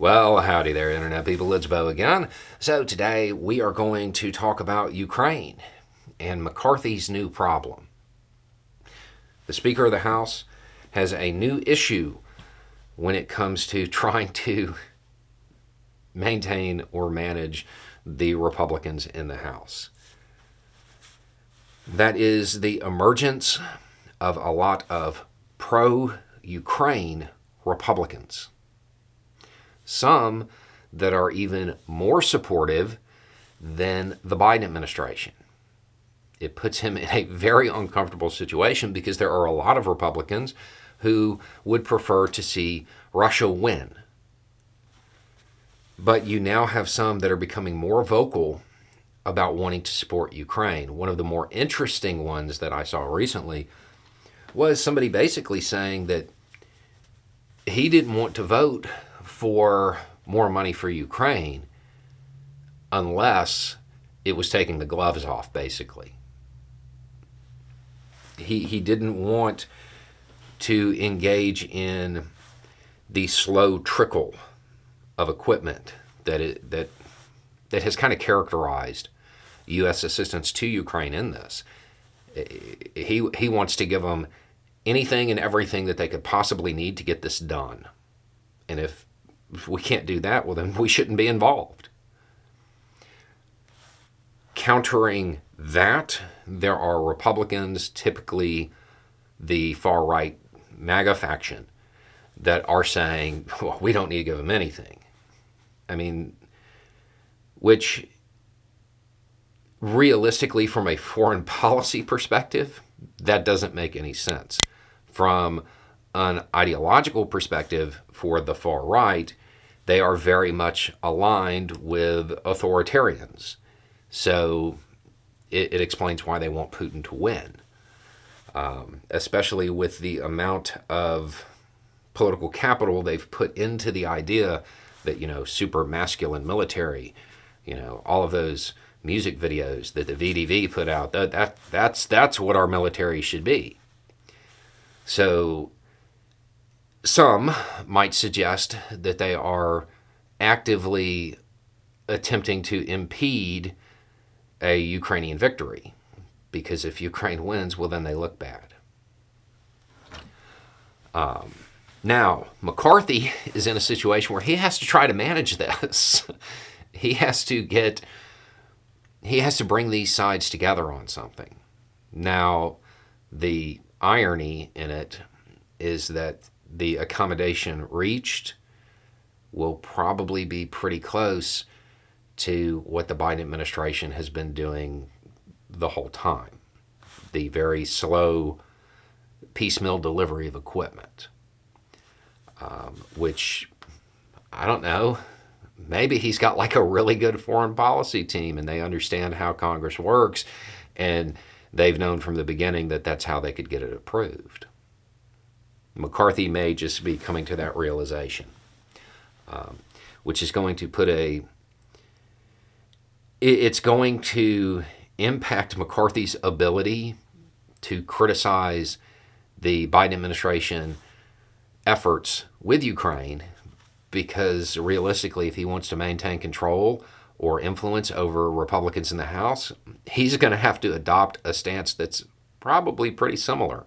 Well, howdy there, Internet people. It's Bo again. So, today we are going to talk about Ukraine and McCarthy's new problem. The Speaker of the House has a new issue when it comes to trying to maintain or manage the Republicans in the House. That is the emergence of a lot of pro-Ukraine Republicans. Some that are even more supportive than the Biden administration. It puts him in a very uncomfortable situation because there are a lot of Republicans who would prefer to see Russia win. But you now have some that are becoming more vocal about wanting to support Ukraine. One of the more interesting ones that I saw recently was somebody basically saying that he didn't want to vote for more money for Ukraine unless it was taking the gloves off, basically. He didn't want to engage in the slow trickle of equipment that has kind of characterized U.S. assistance to Ukraine in this. He wants to give them anything and everything that they could possibly need to get this done. And if we can't do that, well, then we shouldn't be involved. Countering that, there are Republicans, typically the far-right MAGA faction, that are saying, well, we don't need to give them anything. I mean, which realistically, from a foreign policy perspective, that doesn't make any sense. From an ideological perspective for the far right, they are very much aligned with authoritarians. So it explains why they want Putin to win, especially with the amount of political capital they've put into the idea that, super masculine military, all of those music videos that the VDV put out, that's what our military should be. So some might suggest that they are actively attempting to impede a Ukrainian victory, because if Ukraine wins, well, then they look bad. Now, McCarthy is in a situation where he has to try to manage this. He has to bring these sides together on something. Now, the irony in it is that the accommodation reached will probably be pretty close to what the Biden administration has been doing the whole time. The very slow piecemeal delivery of equipment, which, I don't know, maybe he's got like a really good foreign policy team and they understand how Congress works and they've known from the beginning that that's how they could get it approved. McCarthy may just be coming to that realization, which is going to it's going to impact McCarthy's ability to criticize the Biden administration efforts with Ukraine, because realistically, if he wants to maintain control or influence over Republicans in the House, he's going to have to adopt a stance that's probably pretty similar.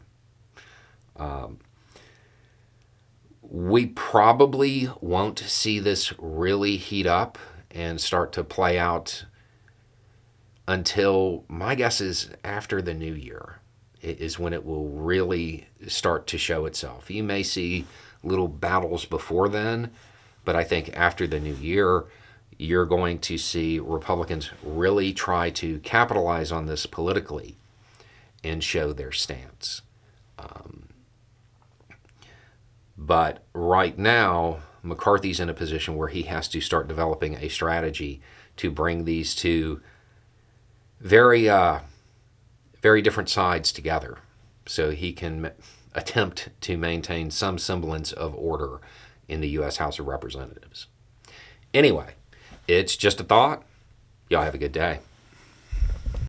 We probably won't see this really heat up and start to play out until, my guess is, after the new year is when it will really start to show itself. You may see little battles before then, but I think after the new year, you're going to see Republicans really try to capitalize on this politically and show their stance. But right now, McCarthy's in a position where he has to start developing a strategy to bring these two very different sides together so he can attempt to maintain some semblance of order in the U.S. House of Representatives. Anyway, it's just a thought. Y'all have a good day.